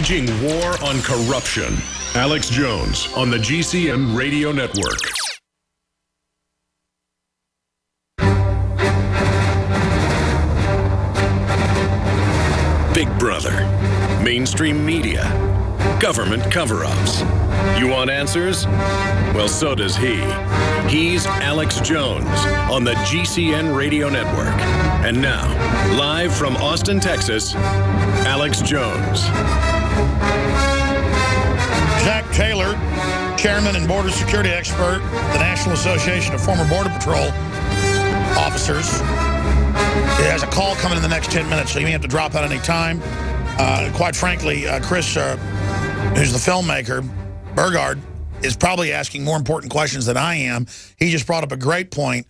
Waging war on corruption. Alex Jones on the GCN Radio Network. Big Brother, mainstream media, government cover-ups. You want answers? Well, so does he. He's Alex Jones on the GCN Radio Network. And now, live from Austin, Texas, Alex Jones. Zach Taylor, chairman and border security expert, the National Association of Former Border Patrol Officers. He has a call coming in the next 10 minutes, so you may have to drop out any time. Quite frankly, Chris, who's the filmmaker, Burgard, is probably asking more important questions than I am. He just brought up a great point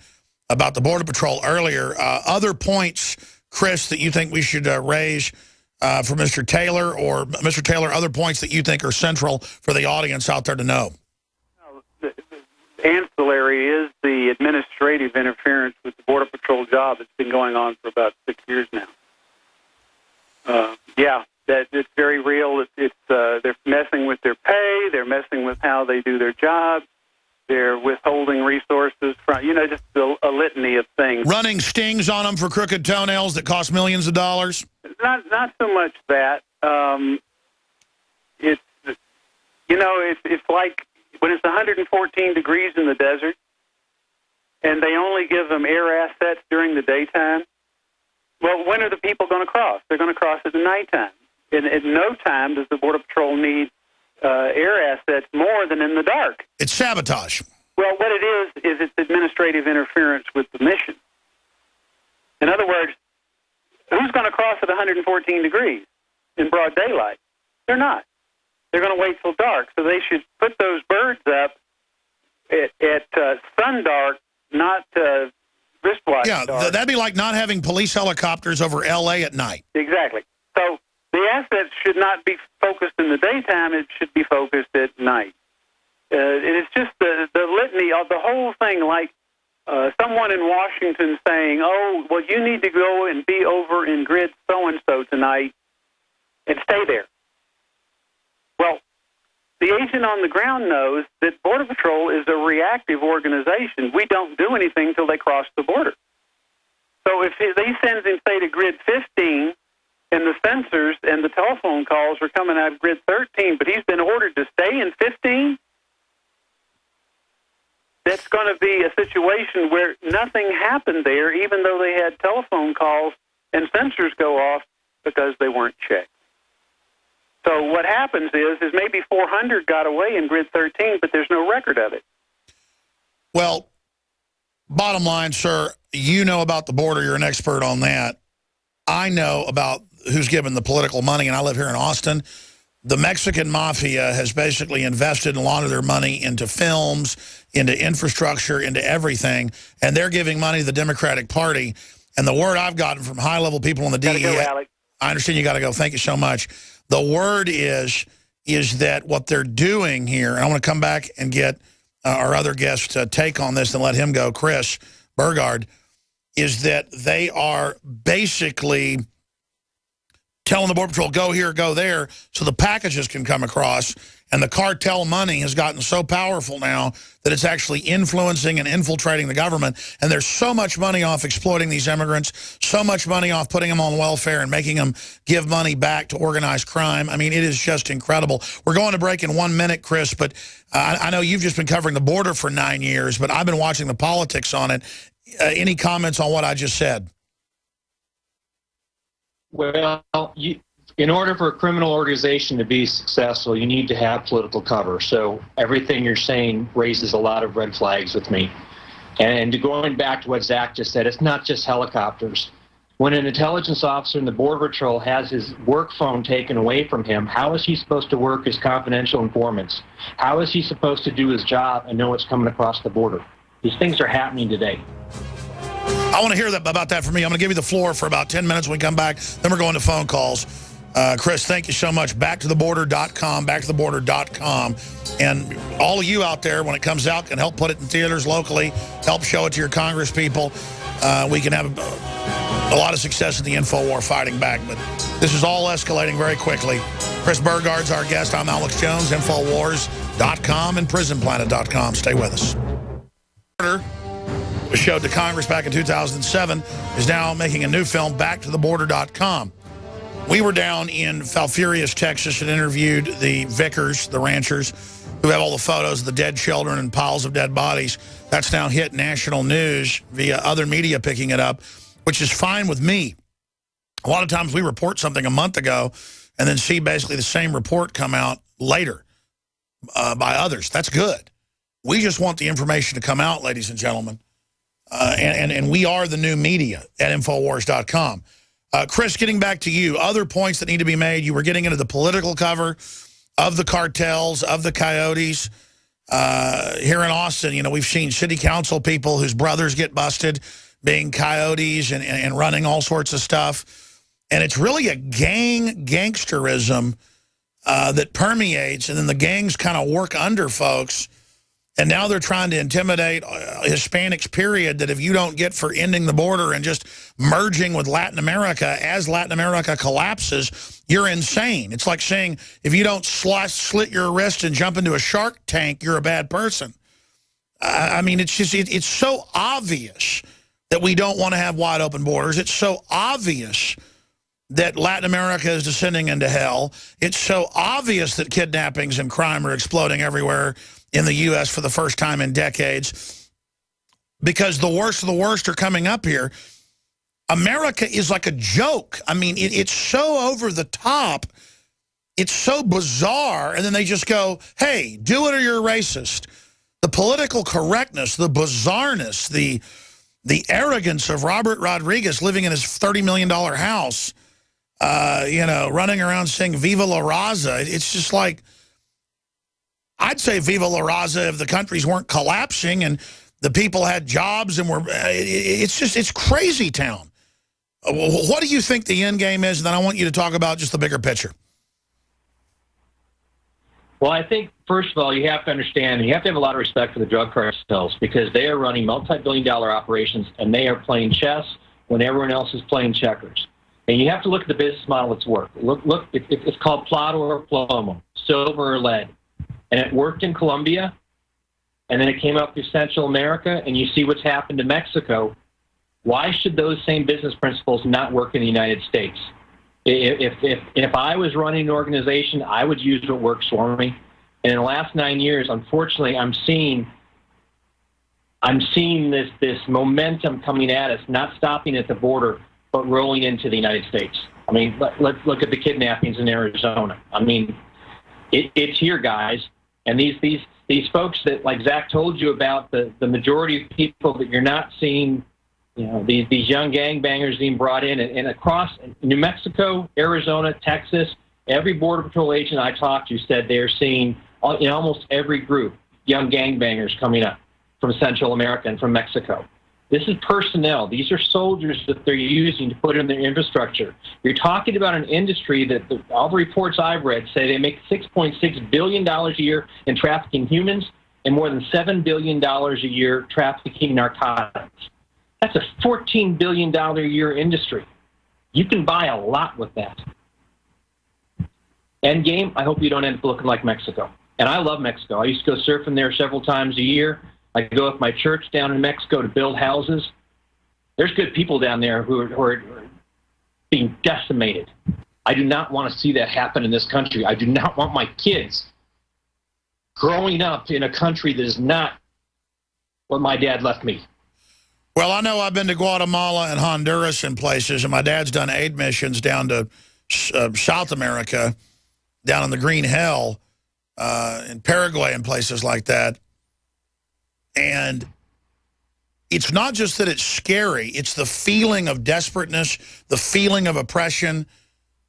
about the Border Patrol earlier. Other points, Chris, that you think we should raise for Mr. Taylor, or Mr. Taylor, other points that you think are central for the audience out there to know? The ancillary is the administrative interference with the Border Patrol job that's been going on for about 6 years now. Yeah, that it's very real. They're messing with their pay. They're messing with how they do their job. They're withholding resources from, just a litany of things. Running stings on them for crooked toenails that cost millions of dollars? Not so much that. It's like when it's 114 degrees in the desert and they only give them air assets during the daytime. Well, when are the people going to cross? They're going to cross at nighttime. And at no time does the Border Patrol need air assets more than in the dark. It's sabotage. Well, what it is it's administrative interference with the mission. In other words, who's going to cross at 114 degrees in broad daylight? They're not. They're going to wait till dark. So they should put those birds up at sundark, not wristwatch. Yeah, that'd be like not having police helicopters over L.A. at night. Exactly. So the assets should not be focused in the daytime. It should be focused at night. It's just the litany of the whole thing, like someone in Washington saying, oh, well, you need to go and be over in grid so-and-so tonight and stay there. Well, the agent on the ground knows that Border Patrol is a reactive organization. We don't do anything until they cross the border. So if he sends him, say, to grid 15, and the sensors and the telephone calls are coming out of grid 13, but he's been ordered to stay in 15, that's going to be a situation where nothing happened there, even though they had telephone calls and sensors go off because they weren't checked. So what happens is maybe 400 got away in grid 13, but there's no record of it. Well, bottom line, sir, you know about the border. You're an expert on that. I know about who's given the political money, and I live here in Austin. The Mexican mafia has basically invested a lot of their money into films, into infrastructure, into everything, and they're giving money to the Democratic Party. And the word I've gotten from high-level people in the DEA... Go, Alex. I understand you got to go. Thank you so much. The word is that what they're doing here, and I want to come back and get our other guest to take on this and let him go, Chris Burgard, is that they are basically telling the Border Patrol, go here, go there, so the packages can come across. And the cartel money has gotten so powerful now that it's actually influencing and infiltrating the government. And there's so much money off exploiting these immigrants, so much money off putting them on welfare and making them give money back to organized crime. I mean, it is just incredible. We're going to break in 1 minute, Chris, but I know you've just been covering the border for 9 years, but I've been watching the politics on it. Any comments on what I just said? Well, in order for a criminal organization to be successful, you need to have political cover. So everything you're saying raises a lot of red flags with me. And going back to what Zach just said, it's not just helicopters. When an intelligence officer in the Border Patrol has his work phone taken away from him, how is he supposed to work as confidential informants? How is he supposed to do his job and know what's coming across the border? These things are happening today. I want to hear about that from me. I'm going to give you the floor for about 10 minutes when we come back. Then we're going to phone calls. Chris, thank you so much. Backtotheborder.com, backtotheborder.com. And all of you out there, when it comes out, can help put it in theaters locally, help show it to your Congress people. We can have a lot of success in the info war fighting back. But this is all escalating very quickly. Chris Burgard's our guest. I'm Alex Jones, Infowars.com and PrisonPlanet.com. Stay with us. Was showed to Congress back in 2007, is now making a new film, BackToTheBorder.com. We were down in Falfurrias, Texas, and interviewed the Vickers, the ranchers, who have all the photos of the dead children and piles of dead bodies. That's now hit national news via other media picking it up, which is fine with me. A lot of times we report something a month ago and then see basically the same report come out later by others. That's good. We just want the information to come out, ladies and gentlemen. And we are the new media at Infowars.com. Chris, getting back to you, other points that need to be made. You were getting into the political cover of the cartels, of the coyotes. Here in Austin, you know, we've seen city council people whose brothers get busted being coyotes and running all sorts of stuff. And it's really a gangsterism that permeates, and then the gangs kind of work under folks. And now they're trying to intimidate Hispanics, period, that if you don't get for ending the border and just merging with Latin America, as Latin America collapses, you're insane. It's like saying if you don't slit your wrist and jump into a shark tank, you're a bad person. I mean, it's just it's so obvious that we don't want to have wide open borders. It's so obvious that Latin America is descending into hell. It's so obvious that kidnappings and crime are exploding everywhere in the U.S. for the first time in decades, because the worst of the worst are coming up here. America is like a joke. I mean, it's so over the top. It's so bizarre. And then they just go, hey, do it or you're racist. The political correctness, the bizarreness, the arrogance of Robert Rodriguez living in his $30 million house, you know, running around saying Viva la Raza. It's just like, I'd say Viva la Raza if the countries weren't collapsing and the people had jobs and were, it's crazy town. What do you think the end game is? And then I want you to talk about just the bigger picture. Well, I think, first of all, you have to understand, you have to have a lot of respect for the drug cartels, because they are running multi-billion-dollar operations and they are playing chess when everyone else is playing checkers. And you have to look at the business model that's worked. Look, it's called plata or plomo, silver or lead. And it worked in Colombia, and then it came up through Central America, and you see what's happened to Mexico. Why should those same business principles not work in the United States? If I was running an organization, I would use what works for me. And in the last 9 years, unfortunately, I'm seeing this momentum coming at us, not stopping at the border, but rolling into the United States. I mean, let's look at the kidnappings in Arizona. I mean, it's here, guys. And these folks that, like Zach told you about, the majority of people that you're not seeing, you know, these young gangbangers being brought in, and across New Mexico, Arizona, Texas, every Border Patrol agent I talked to said they're seeing in almost every group young gangbangers coming up from Central America and from Mexico. This is personnel. These are soldiers that they're using to put in their infrastructure. You're talking about an industry that all the reports I've read say they make $6.6 billion a year in trafficking humans and more than $7 billion a year trafficking narcotics. That's a $14 billion a year industry. You can buy a lot with that. End game, I hope you don't end up looking like Mexico. And I love Mexico. I used to go surfing there several times a year. I go with my church down in Mexico to build houses. There's good people down there who are being decimated. I do not want to see that happen in this country. I do not want my kids growing up in a country that is not what my dad left me. Well, I know I've been to Guatemala and Honduras and places, and my dad's done aid missions down to South America, down in the Green Hell, in Paraguay and places like that. And it's not just that it's scary, it's the feeling of desperateness, the feeling of oppression.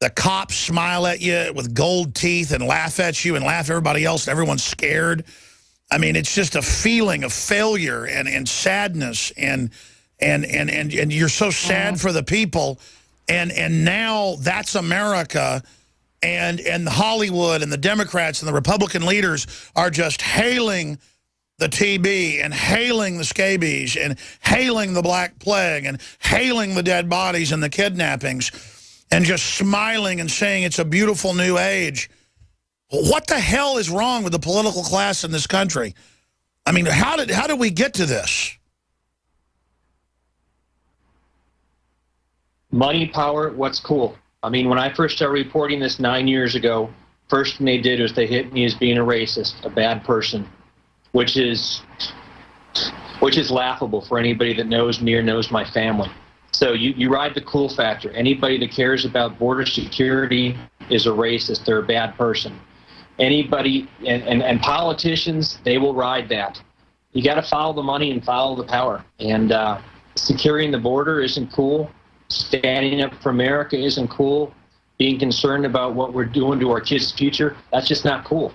The cops smile at you with gold teeth and laugh at you and laugh at everybody else, and everyone's scared. I mean, it's just a feeling of failure and sadness, and you're so sad for the people. And now that's America, and Hollywood and the Democrats and the Republican leaders are just hailing the TB and hailing the scabies and hailing the Black Plague and hailing the dead bodies and the kidnappings. and just smiling and saying it's a beautiful new age. What the hell is wrong with the political class in this country? I mean, how did we get to this? Money, power, what's cool? I mean, when I first started reporting this 9 years ago, first thing they did was they hit me as being a racist, a bad person, which is laughable for anybody that knows me or knows my family. So you ride the cool factor. Anybody that cares about border security is a racist. They're a bad person. Anybody, and politicians, they will ride that. You got to follow the money and follow the power. And securing the border isn't cool. Standing up for America isn't cool. Being concerned about what we're doing to our kids' future, that's just not cool.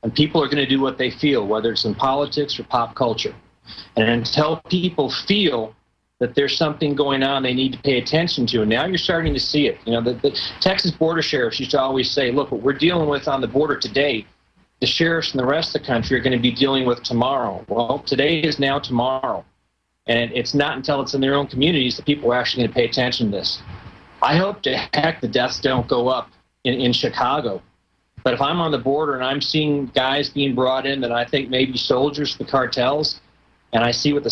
And people are going to do what they feel, whether it's in politics or pop culture. And until people feel that there's something going on they need to pay attention to, and now you're starting to see it. You know, the Texas border sheriffs used to always say, look, what we're dealing with on the border today, the sheriffs in the rest of the country are going to be dealing with tomorrow. Well, today is now tomorrow. And it's not until it's in their own communities that people are actually going to pay attention to this. I hope to heck the deaths don't go up in Chicago. But if I'm on the border and I'm seeing guys being brought in that I think may be soldiers for the cartels, and I see what the